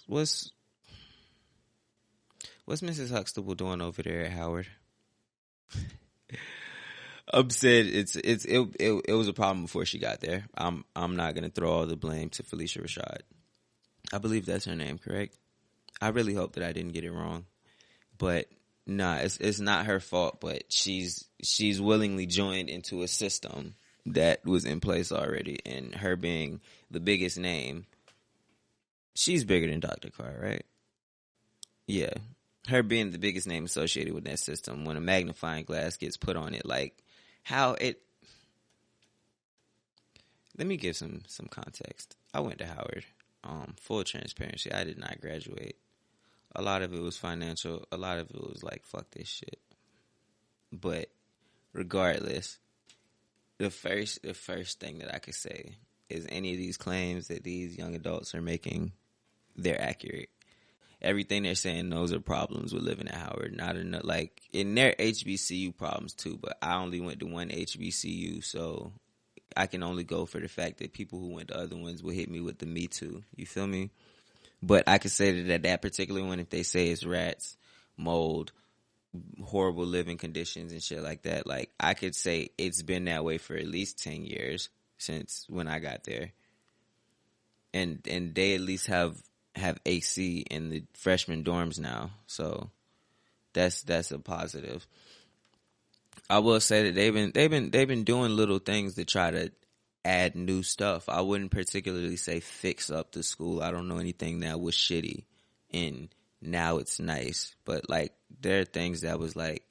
what's Mrs. Huxtable doing over there at Howard? Upset. It was a problem before she got there. I'm not gonna throw all the blame to Felicia Rashad. I believe that's her name, correct? I really hope that I didn't get it wrong, but nah, it's not her fault. But she's willingly joined into a system that was in place already, and her being the biggest name, she's bigger than Dr. Carr, right? Yeah, her being the biggest name associated with that system, when a magnifying glass gets put on it, like how it. Let me give some context. I went to Howard. Full transparency, I did not graduate. A lot of it was financial. A lot of it was like, fuck this shit. But regardless, the first thing that I could say is any of these claims that these young adults are making, they're accurate. Everything they're saying, those are problems with living at Howard. Not enough, like, in their HBCU problems too, but I only went to one HBCU, so I can only go for the fact that people who went to other ones will hit me with the me too. You feel me? But I could say that that particular one, if they say it's rats, mold, horrible living conditions and shit like that, like, I could say it's been that way for at least 10 years since when I got there. And they at least have AC in the freshman dorms now. So that's a positive. I will say that they've been doing little things to try to add new stuff. I wouldn't particularly say fix up the school. I don't know anything that was shitty and now it's nice. But like, there are things that was like,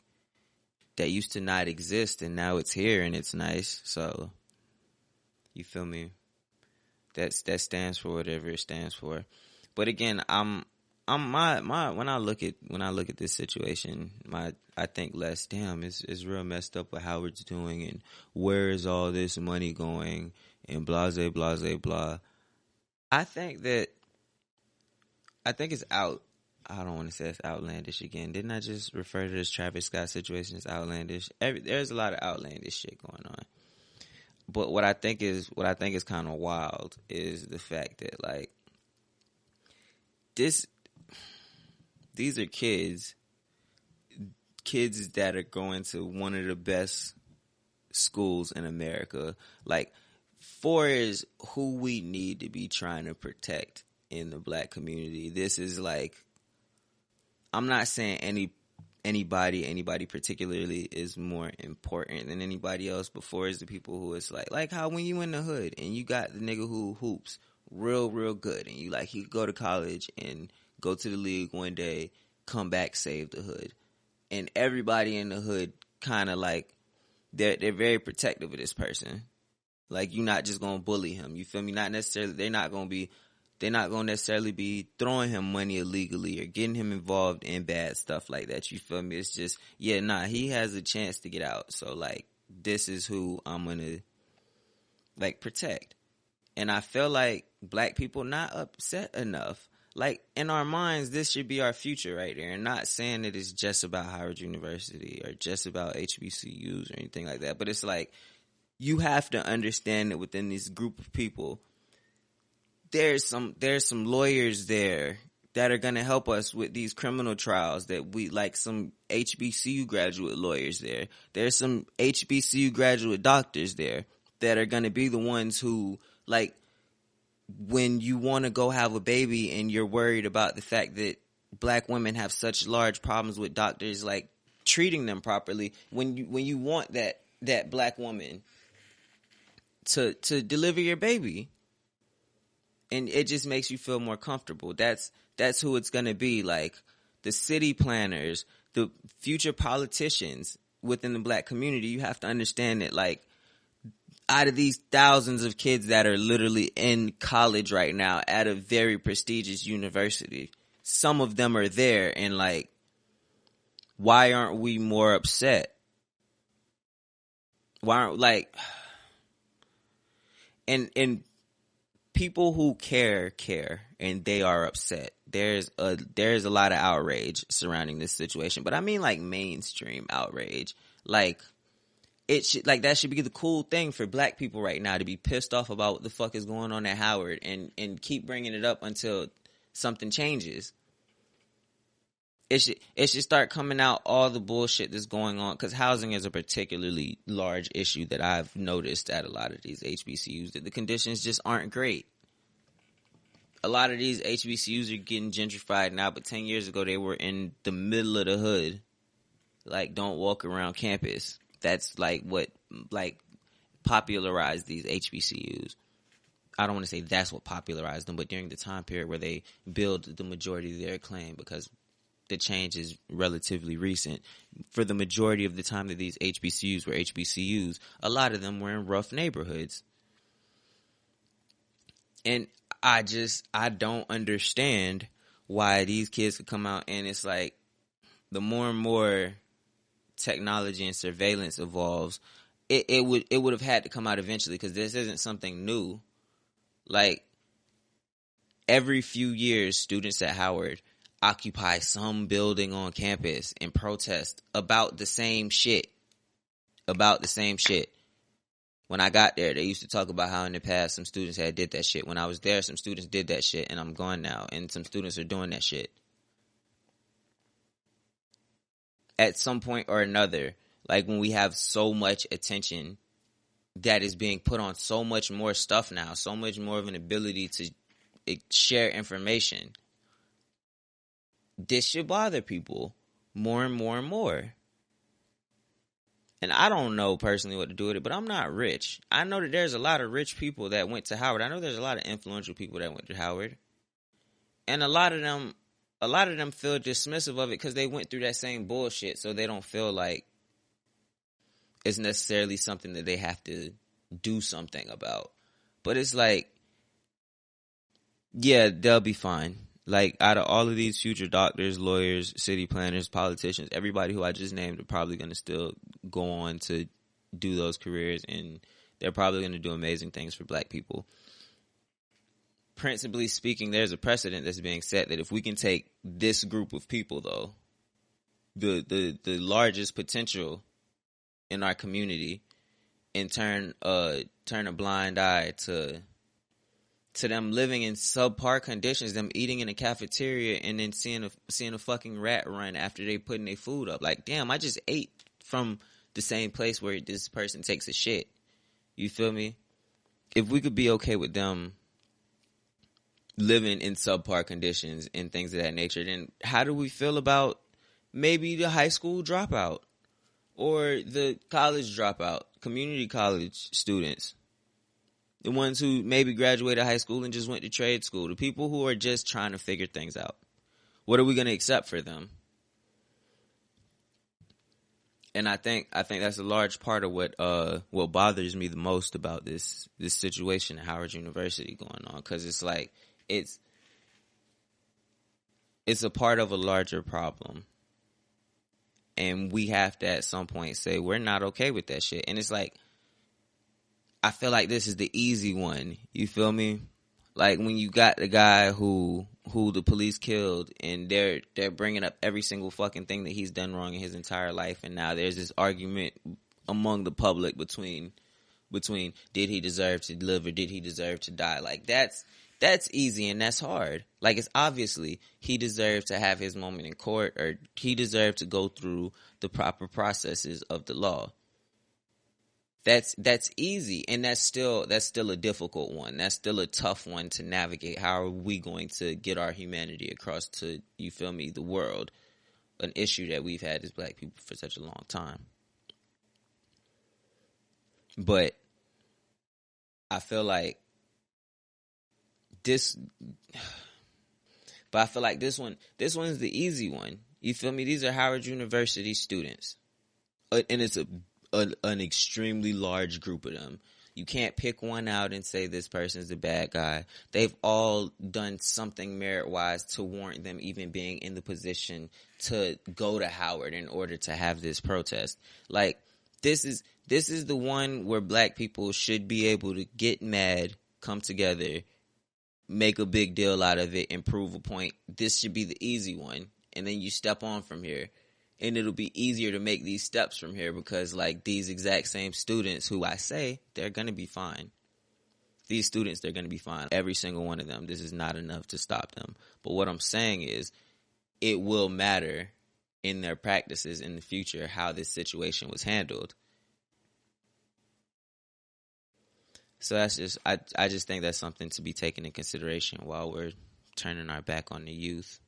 that used to not exist and now it's here and it's nice. So, you feel me? That stands for whatever it stands for. But again, I'm when I look at this situation, I think less, damn, it's real messed up what Howard's doing and where is all this money going and blase, blase, blah. I think it's out. I don't want to say it's outlandish again. Didn't I just refer to this Travis Scott situation as outlandish? There's a lot of outlandish shit going on. But what I think is kind of wild is the fact that, like, these are kids that are going to one of the best schools in America. Like, 4 is who we need to be trying to protect in the black community. This is like, I'm not saying anybody particularly is more important than anybody else, but 4 is the people who it's like how when you in the hood and you got the nigga who hoops real good and you like, he could go to college and go to the league one day, come back, save the hood. And everybody in the hood kind of like, they're very protective of this person. Like, you're not just gonna bully him. You feel me? Not necessarily, they're not gonna necessarily be throwing him money illegally or getting him involved in bad stuff like that. You feel me? It's just, he has a chance to get out. So like, this is who I'm gonna like protect. And I feel like black people not upset enough. Like, in our minds, this should be our future right there. And not saying that it's just about Howard University or just about HBCUs or anything like that. But it's like, you have to understand that within this group of people, there's some lawyers there that are going to help us with these criminal trials, that we like some HBCU graduate lawyers there. There's some HBCU graduate doctors there that are going to be the ones who, like, when you want to go have a baby and you're worried about the fact that black women have such large problems with doctors, like, treating them properly, when you want that black woman to deliver your baby, and it just makes you feel more comfortable. That's who it's going to be. Like, the city planners, the future politicians within the black community, you have to understand that, like, out of these thousands of kids that are literally in college right now at a very prestigious university, some of them are there, and like, why aren't we more upset? Why aren't, like, and people who care, and they are upset. There's a lot of outrage surrounding this situation, but I mean, like, mainstream outrage. Like, that should be the cool thing for black people right now, to be pissed off about what the fuck is going on at Howard and keep bringing it up until something changes. It should start coming out all the bullshit that's going on, because housing is a particularly large issue that I've noticed at a lot of these HBCUs, that the conditions just aren't great. A lot of these HBCUs are getting gentrified now, but 10 years ago they were in the middle of the hood. Like, don't walk around campus. That's like what popularized these HBCUs. I don't want to say that's what popularized them, but during the time period where they build the majority of their claim, because the change is relatively recent. For the majority of the time that these HBCUs were HBCUs, a lot of them were in rough neighborhoods. And I don't understand why these kids could come out, and it's like, the more and more technology and surveillance evolves, it would have had to come out eventually, because this isn't something new. Like, every few years, students at Howard occupy some building on campus and protest about the same shit. When I got there, they used to talk about how in the past some students had did that shit. When I was there, some students did that shit, and I'm gone now, and some students are doing that shit. At some point or another, like, when we have so much attention that is being put on so much more stuff now, so much more of an ability to share information, this should bother people more and more and more. And I don't know personally what to do with it, but I'm not rich. I know that there's a lot of rich people that went to Howard. I know there's a lot of influential people that went to Howard. And a lot of them feel dismissive of it because they went through that same bullshit, so they don't feel like it's necessarily something that they have to do something about. But it's like, yeah, they'll be fine. Like, out of all of these future doctors, lawyers, city planners, politicians, everybody who I just named are probably going to still go on to do those careers, and they're probably going to do amazing things for black people. Principally speaking, there's a precedent that's being set that if we can take this group of people, though, the largest potential in our community, and turn a blind eye to them living in subpar conditions, them eating in a cafeteria and then seeing a fucking rat run after they putting their food up. Like, damn, I just ate from the same place where this person takes a shit. You feel me? If we could be okay with them living in subpar conditions and things of that nature, then how do we feel about maybe the high school dropout or the college dropout, community college students? The ones who maybe graduated high school and just went to trade school. The people who are just trying to figure things out. What are we going to accept for them? And I think that's a large part of what bothers me the most about this situation at Howard University going on. Because it's like, it's a part of a larger problem. And we have to at some point say, we're not okay with that shit. And it's like, I feel like this is the easy one. You feel me? Like, when you got the guy who the police killed, and they're bringing up every single fucking thing that he's done wrong in his entire life, and now there's this argument among the public between did he deserve to live or did he deserve to die? Like, that's easy and that's hard. Like, it's obviously he deserved to have his moment in court, or he deserved to go through the proper processes of the law. That's easy, and that's still a difficult one. That's still a tough one to navigate. How are we going to get our humanity across to, you feel me, the world? An issue that we've had as black people for such a long time. But I feel like this one's the easy one. You feel me? These are Howard University students, and it's an extremely large group of them. You can't pick one out and say this person's the bad guy. They've all done something merit-wise to warrant them even being in the position to go to Howard in order to have this protest. Like, this is the one where black people should be able to get mad, come together, make a big deal out of it, and prove a point. This should be the easy one, and then you step on from here. And it'll be easier to make these steps from here because, like, these exact same students who I say, they're going to be fine. these students, they're going to be fine. Every single one of them. This is not enough to stop them. But what I'm saying is it will matter in their practices in the future how this situation was handled. So that's I just think that's something to be taken in consideration while we're turning our back on the youth.